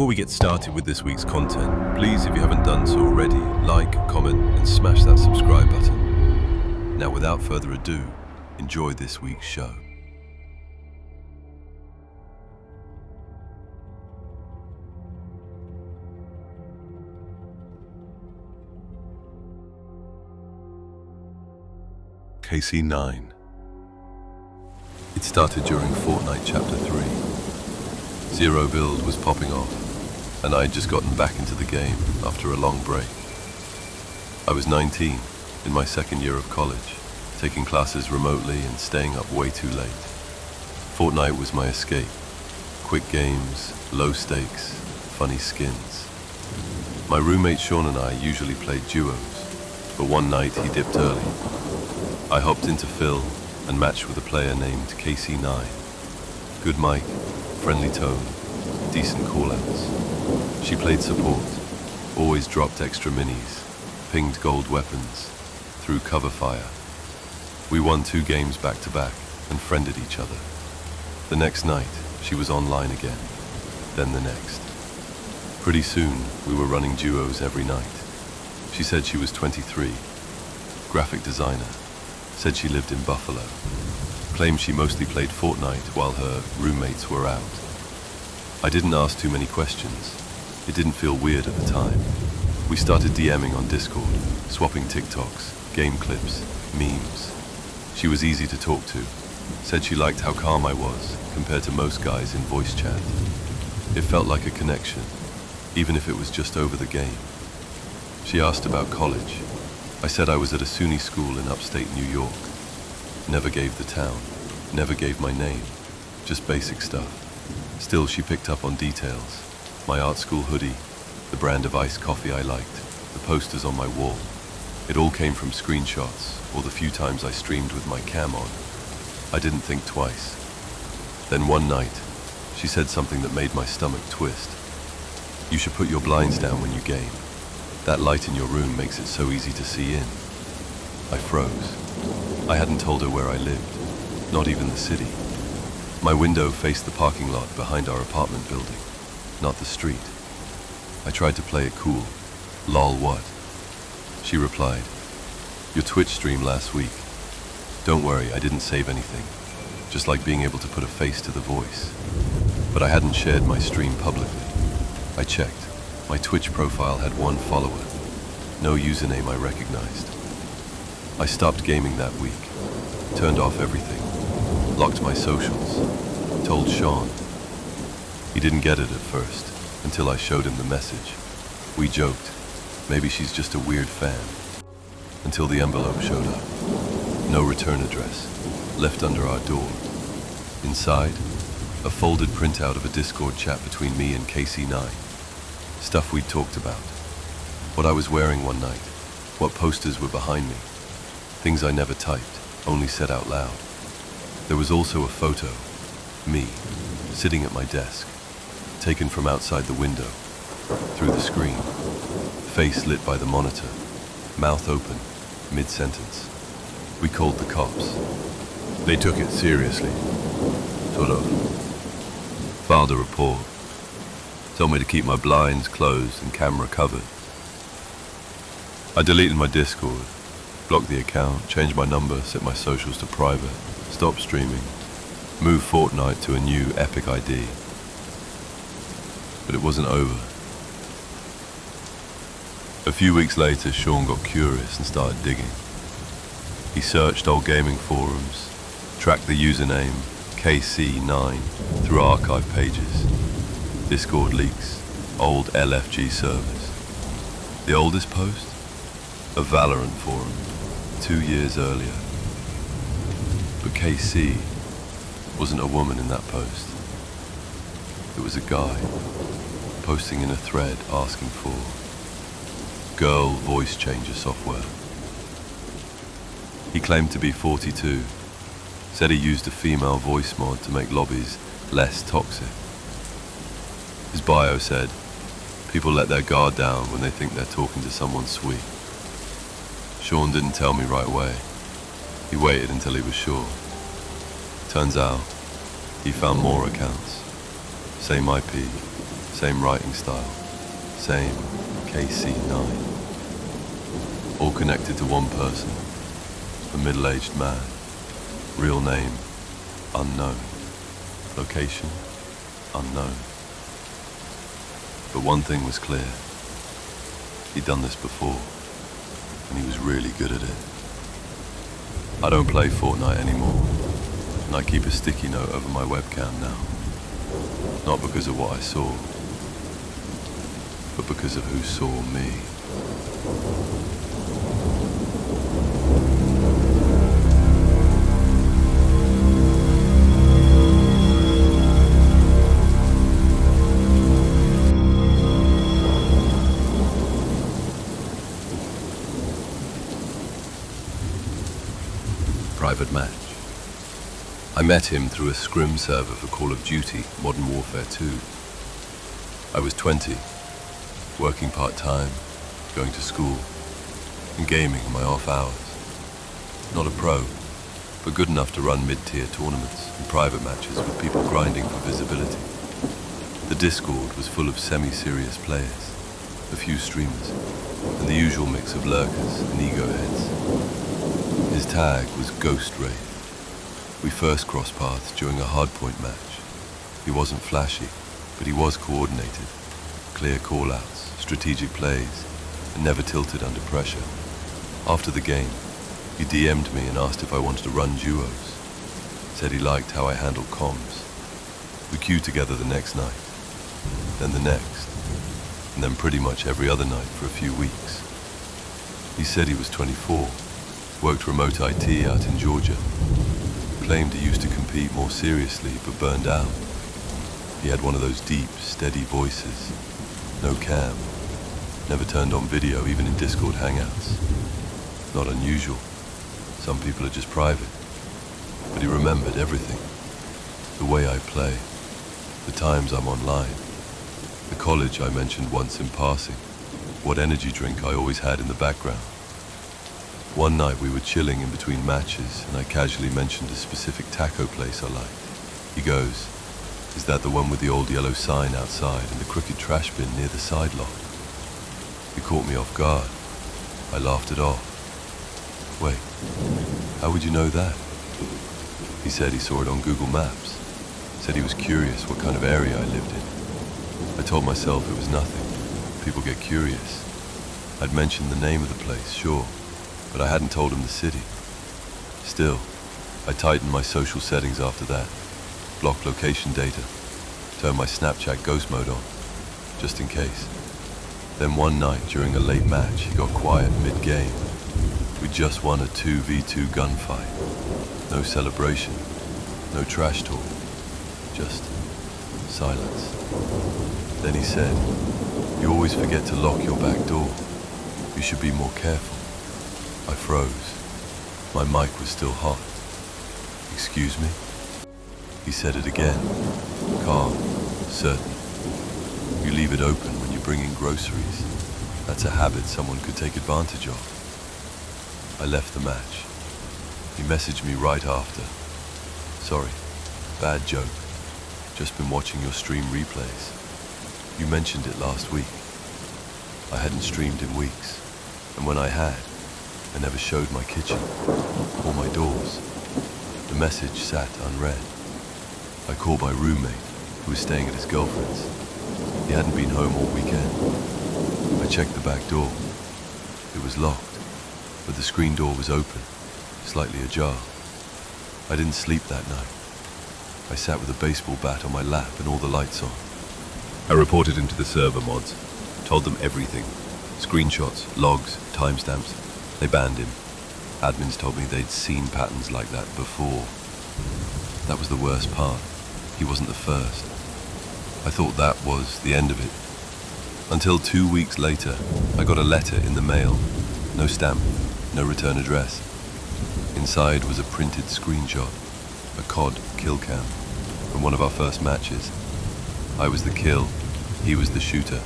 Before we get started with this week's content, please, if you haven't done so already, like, comment, and smash that subscribe button. Now, without further ado, enjoy this week's show. KC9. It started during Fortnite Chapter 3. Zero build was popping off, and I'd just gotten back into the game after a long break. I was 19, in my second year of college, taking classes remotely and staying up way too late. Fortnite was my escape. Quick games, low stakes, funny skins. My roommate Sean and I usually played duos, but one night he dipped early. I hopped into Phil and matched with a player named KC9. Good mic, friendly tone, decent callouts. She played support, always dropped extra minis, pinged gold weapons, threw cover fire. We won 2 games back to back and friended each other. The next night, she was online again, then the next. Pretty soon, we were running duos every night. She said she was 23, graphic designer, said she lived in Buffalo, claimed she mostly played Fortnite while her roommates were out. I didn't ask too many questions. It didn't feel weird at the time. We started DMing on Discord, swapping TikToks, game clips, memes. She was easy to talk to. Said she liked how calm I was compared to most guys in voice chat. It felt like a connection, even if it was just over the game. She asked about college. I said I was at a SUNY school in upstate New York. Never gave the town, never gave my name, just basic stuff. Still, she picked up on details. My art school hoodie, the brand of iced coffee I liked, the posters on my wall. It all came from screenshots or the few times I streamed with my cam on. I didn't think twice. Then one night, she said something that made my stomach twist. You should put your blinds down when you game. That light in your room makes it so easy to see in. I froze. I hadn't told her where I lived, not even the city. My window faced the parking lot behind our apartment building, not the street. I tried to play it cool. Lol, what? She replied, your Twitch stream last week. Don't worry, I didn't save anything. Just like being able to put a face to the voice. But I hadn't shared my stream publicly. I checked. My Twitch profile had 1 follower, no username I recognized. I stopped gaming that week, turned off everything, locked my socials, told Sean. He didn't get it at first, until I showed him the message. We joked, maybe she's just a weird fan, until the envelope showed up. No return address, left under our door. Inside, a folded printout of a Discord chat between me and KC9. Stuff we'd talked about, what I was wearing one night, what posters were behind me, things I never typed, only said out loud. There was also a photo, me, sitting at my desk, taken from outside the window, through the screen, face lit by the monitor, mouth open, mid-sentence. We called the cops. They took it seriously, sort of. Filed a report. Told me to keep my blinds closed and camera covered. I deleted my Discord, blocked the account, changed my number, set my socials to private, stopped streaming, moved Fortnite to a new Epic ID. But it wasn't over. A few weeks later, Sean got curious and started digging. He searched old gaming forums, tracked the username KC9 through archive pages. Discord leaks, old LFG servers. The oldest post? A Valorant forum, 2 years earlier. But KC wasn't a woman in that post. It was a guy, posting in a thread asking for girl voice changer software. He claimed to be 42, said he used a female voice mod to make lobbies less toxic. His bio said, people let their guard down when they think they're talking to someone sweet. Sean didn't tell me right away. He waited until he was sure. Turns out, he found more accounts. Same IP, Same writing style, same KC9. All connected to one person, a middle-aged man. Real name, unknown. Location, unknown. But one thing was clear. He'd done this before, and he was really good at it. I don't play Fortnite anymore, and I keep a sticky note over my webcam now. Not because of what I saw, but because of who saw me. Private match. I met him through a scrim server for Call of Duty Modern Warfare 2. I was 20, working part-time, going to school, and gaming in my off hours. Not a pro, but good enough to run mid-tier tournaments and private matches with people grinding for visibility. The Discord was full of semi-serious players, a few streamers, and the usual mix of lurkers and ego heads. His tag was Ghost Wraith. We first crossed paths during a hardpoint match. He wasn't flashy, but he was coordinated. Clear call-outs, strategic plays, and never tilted under pressure. After the game, he DM'd me and asked if I wanted to run duos. Said he liked how I handled comms. We queued together the next night, then the next, and then pretty much every other night for a few weeks. He said he was 24, worked remote IT out in Georgia. Claimed he used to compete more seriously, but burned out. He had one of those deep, steady voices. No cam. Never turned on video, even in Discord hangouts. Not unusual. Some people are just private. But he remembered everything. The way I play. The times I'm online. The college I mentioned once in passing. What energy drink I always had in the background. One night we were chilling in between matches and I casually mentioned a specific taco place I liked. He goes, "Is that the one with the old yellow sign outside and the crooked trash bin near the side lot?" It caught me off guard. I laughed it off. "Wait, how would you know that?" He said he saw it on Google Maps. Said he was curious what kind of area I lived in. I told myself it was nothing. People get curious. I'd mentioned the name of the place, sure, but I hadn't told him the city. Still, I tightened my social settings after that. Block location data. Turned my Snapchat ghost mode on, just in case. Then one night during a late match, he got quiet mid-game. We just won a 2v2 gunfight. No celebration, no trash talk, just silence. Then he said, "You always forget to lock your back door. You should be more careful." I froze. My mic was still hot. "Excuse me?" He said it again, calm, certain. "You leave it open when you bring in groceries. That's a habit someone could take advantage of." I left the match. He messaged me right after. "Sorry, bad joke. Just been watching your stream replays. You mentioned it last week." I hadn't streamed in weeks, and when I had, I never showed my kitchen or my doors. The message sat unread. I called my roommate, who was staying at his girlfriend's. He hadn't been home all weekend. I checked the back door. It was locked, but the screen door was open, slightly ajar. I didn't sleep that night. I sat with a baseball bat on my lap and all the lights on. I reported into the server mods, told them everything. Screenshots, logs, timestamps. They banned him. Admins told me they'd seen patterns like that before. That was the worst part. He wasn't the first. I thought that was the end of it. Until 2 weeks later, I got a letter in the mail. No stamp, no return address. Inside was a printed screenshot, a COD kill cam, from one of our first matches. I was the kill, he was the shooter.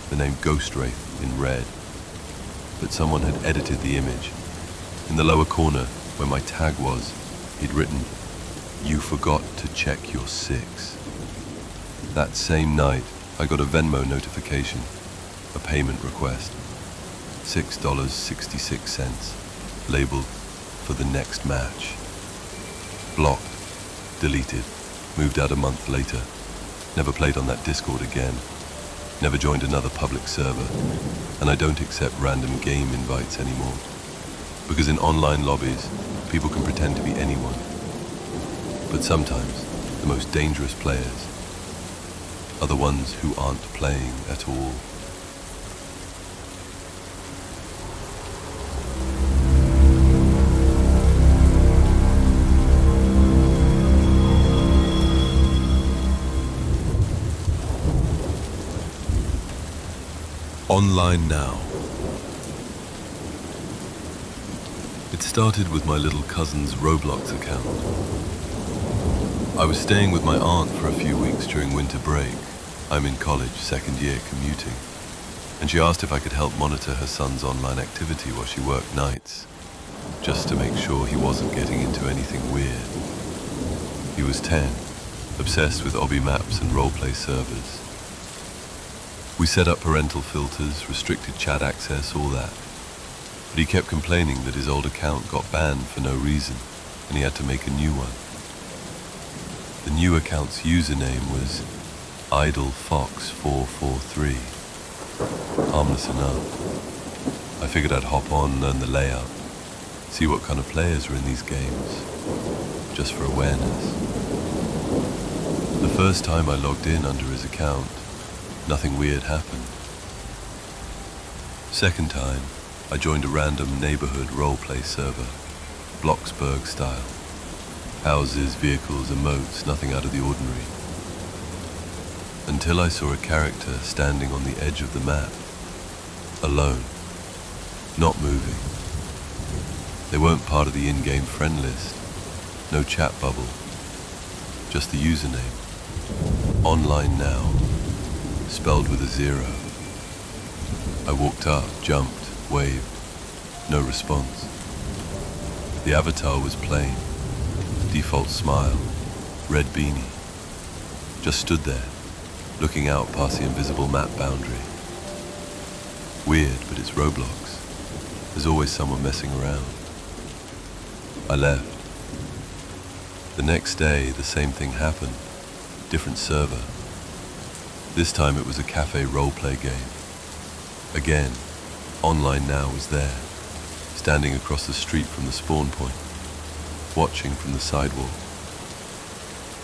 The name Ghost Wraith in red. But someone had edited the image. In the lower corner, where my tag was, he'd written, "You forgot to check your 6." That same night, I got a Venmo notification, a payment request, $6.66, labeled for the next match. Blocked, deleted, moved out a month later, never played on that Discord again, never joined another public server, and I don't accept random game invites anymore. Because in online lobbies, people can pretend to be anyone. But sometimes, the most dangerous players are the ones who aren't playing at all. Online now. It started with my little cousin's Roblox account. I was staying with my aunt for a few weeks during winter break. I'm in college, second year, commuting. And she asked if I could help monitor her son's online activity while she worked nights, just to make sure he wasn't getting into anything weird. He was 10, obsessed with obby maps and roleplay servers. We set up parental filters, restricted chat access, all that. But he kept complaining that his old account got banned for no reason, and he had to make a new one. The new account's username was IdleFox443. Harmless enough. I figured I'd hop on, learn the layout, see what kind of players were in these games, just for awareness. The first time I logged in under his account, nothing weird happened. Second time, I joined a random neighborhood roleplay server, Bloxburg style. Houses, vehicles, emotes, nothing out of the ordinary. Until I saw a character standing on the edge of the map, alone, not moving. They weren't part of the in-game friend list, no chat bubble, just the username. Online now, spelled with a 0. I walked up, jumped, waved, no response. The avatar was plain, default smile, red beanie. Just stood there, looking out past the invisible map boundary. Weird, but it's Roblox. There's always someone messing around. I left. The next day, the same thing happened. Different server. This time it was a cafe roleplay game. Again, Online Now was there, standing across the street from the spawn point, watching from the sidewalk.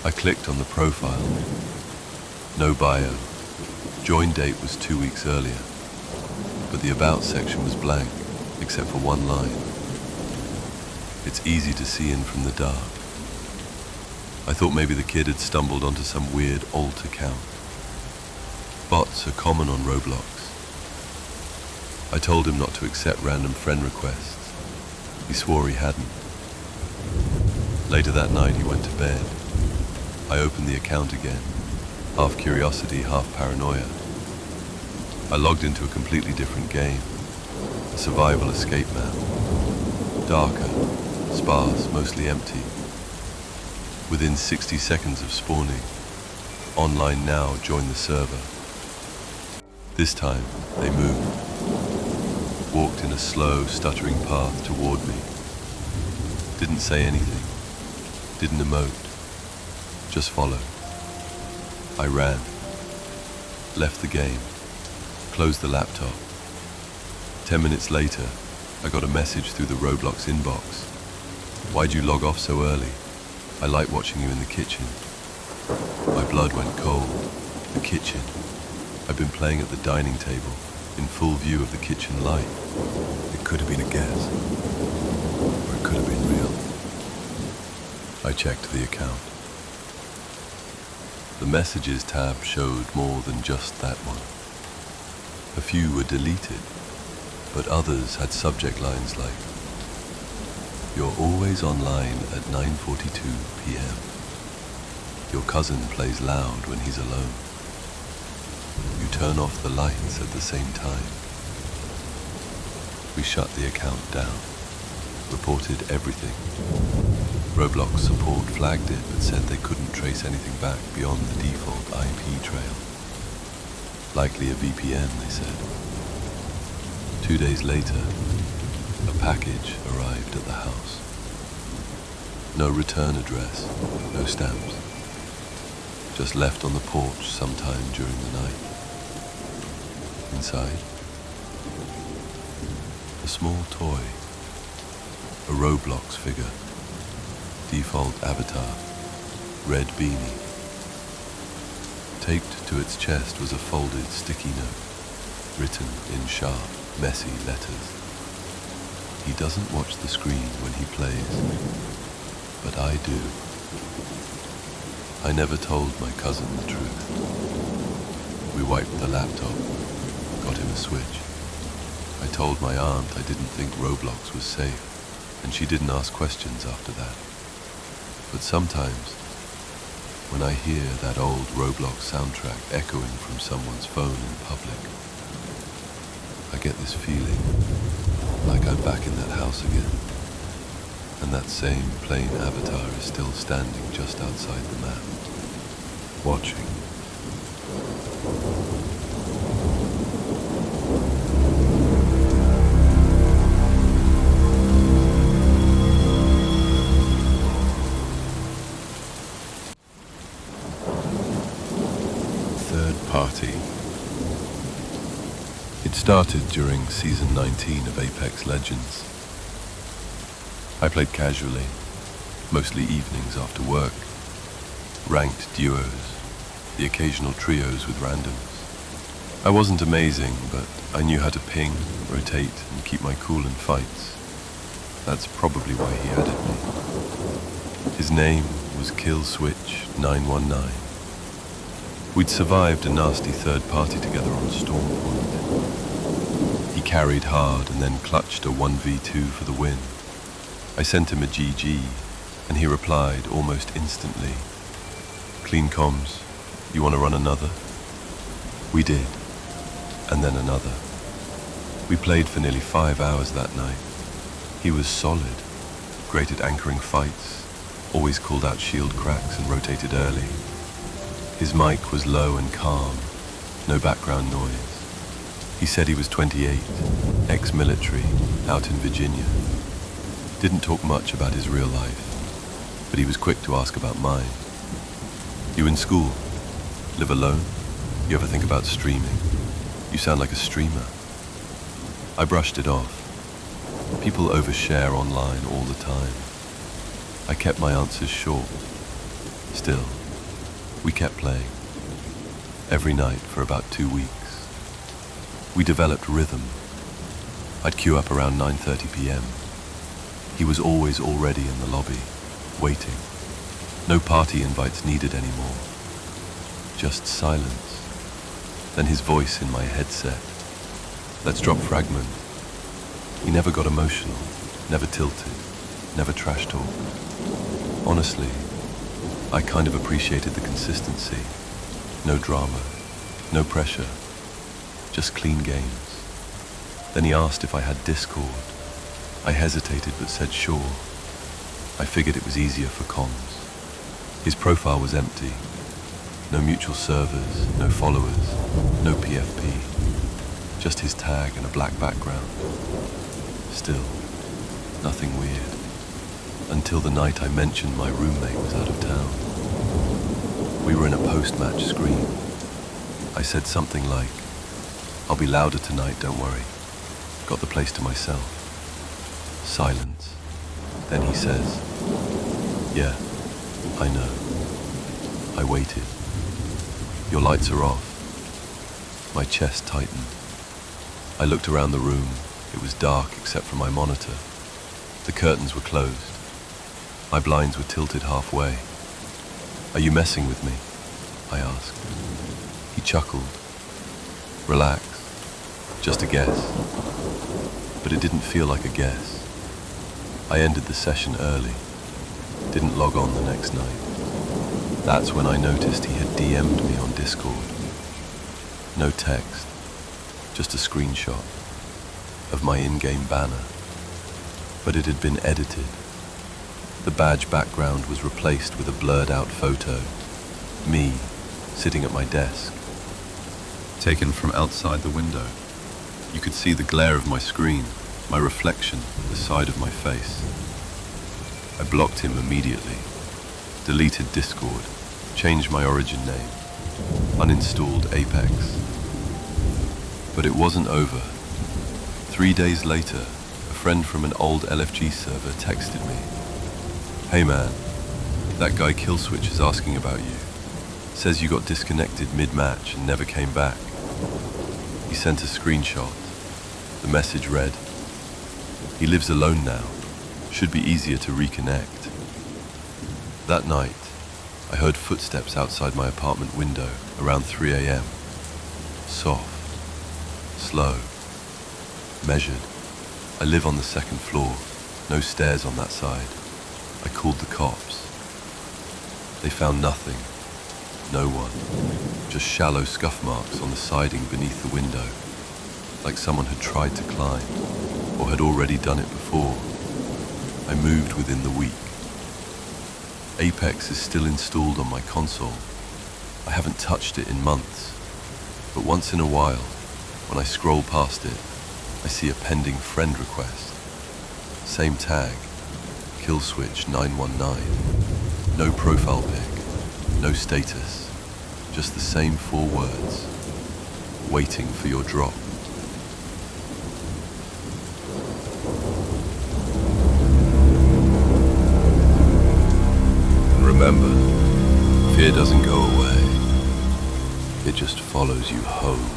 I clicked on the profile. No bio. Join date was 2 weeks earlier, but the about section was blank, except for one line. It's easy to see in from the dark. I thought maybe the kid had stumbled onto some weird alt account. Bots are common on Roblox. I told him not to accept random friend requests. He swore he hadn't. Later that night he went to bed. I opened the account again, half curiosity, half paranoia. I logged into a completely different game, a survival escape map. Darker, sparse, mostly empty. Within 60 seconds of spawning, Online Now joined the server. This time, they moved. Walked in a slow, stuttering path toward me. Didn't say anything. Didn't emote. Just followed. I ran. Left the game. Closed the laptop. 10 minutes later, I got a message through the Roblox inbox. Why'd you log off so early? I like watching you in the kitchen. My blood went cold. The kitchen. I've been playing at the dining table, in full view of the kitchen light. It could have been a guess, or it could have been real. I checked the account. The messages tab showed more than just that one. A few were deleted, but others had subject lines like, "You're always online at 9:42 p.m. Your cousin plays loud when he's alone. You turn off the lights at the same time." We shut the account down, reported everything. Roblox support flagged it but said they couldn't trace anything back beyond the default IP trail. Likely a VPN, they said. 2 days later, a package arrived at the house. No return address, no stamps. Just left on the porch sometime during the night. Inside, a small toy, a Roblox figure, default avatar, red beanie. Taped to its chest was a folded sticky note, written in sharp, messy letters. He doesn't watch the screen when he plays, but I do. I never told my cousin the truth. We wiped the laptop, got him a Switch. I told my aunt I didn't think Roblox was safe, and she didn't ask questions after that. But sometimes, when I hear that old Roblox soundtrack echoing from someone's phone in public, I get this feeling like I'm back in that house again, and that same plain avatar is still standing just outside the map, watching. Third party. It started during season 19 of Apex Legends. I played casually, mostly evenings after work, ranked duos, the occasional trios with randoms. I wasn't amazing, but I knew how to ping, rotate, and keep my cool in fights. That's probably why he added me. His name was Killswitch 919. We'd survived a nasty third party together on Storm Point. He carried hard and then clutched a 1v2 for the win. I sent him a GG, and he replied almost instantly, "Clean comms, you want to run another?" We did, and then another. We played for nearly 5 hours that night. He was solid, great at anchoring fights, always called out shield cracks and rotated early. His mic was low and calm, no background noise. He said he was 28, ex-military, out in Virginia. Didn't talk much about his real life, but he was quick to ask about mine. "You in school? Live alone? You ever think about streaming? You sound like a streamer." I brushed it off. People overshare online all the time. I kept my answers short. Still, we kept playing. Every night for about 2 weeks. We developed rhythm. I'd queue up around 9:30 p.m. He was always already in the lobby, waiting. No party invites needed anymore. Just silence. Then his voice in my headset. "Let's drop fragment." He never got emotional, never tilted, never trash talked. Honestly, I kind of appreciated the consistency. No drama, no pressure, just clean games. Then he asked if I had Discord. I hesitated but said sure. I figured it was easier for comms. His profile was empty. No mutual servers, no followers, no PFP. Just his tag and a black background. Still, nothing weird. Until the night I mentioned my roommate was out of town. We were in a post-match scream. I said something like, "I'll be louder tonight, don't worry. Got the place to myself." Silence. Then he says, "Yeah, I know." I waited. "Your lights are off." My chest tightened. I looked around the room. It was dark except for my monitor. The curtains were closed. My blinds were tilted halfway. "Are you messing with me?" I asked. He chuckled. "Relax. Just a guess." But it didn't feel like a guess. I ended the session early. Didn't log on the next night. That's when I noticed he had DM'd me on Discord. No text, just a screenshot of my in-game banner. But it had been edited. The badge background was replaced with a blurred out photo. Me, sitting at my desk. taken from outside the window. You could see the glare of my screen, my reflection, the side of my face. I blocked him immediately, deleted Discord, changed my origin name, uninstalled Apex. But it wasn't over. 3 days later, a friend from an old LFG server texted me. "Hey man, that guy Killswitch is asking about you. Says you got disconnected mid-match and never came back." He sent a screenshot. The message read, "He lives alone now. Should be easier to reconnect." That night, I heard footsteps outside my apartment window around 3 a.m. Soft, slow, measured. I live on the second floor, no stairs on that side. I called the cops. They found nothing, no one, just shallow scuff marks on the siding beneath the window, like someone had tried to climb, or had already done it before. I moved within the week. Apex is still installed on my console. I haven't touched it in months, but once in a while, when I scroll past it, I see a pending friend request. Same tag, Killswitch 919. No profile pic, no status, just the same 4 words, waiting for your drop. And remember, fear doesn't go away, it just follows you home.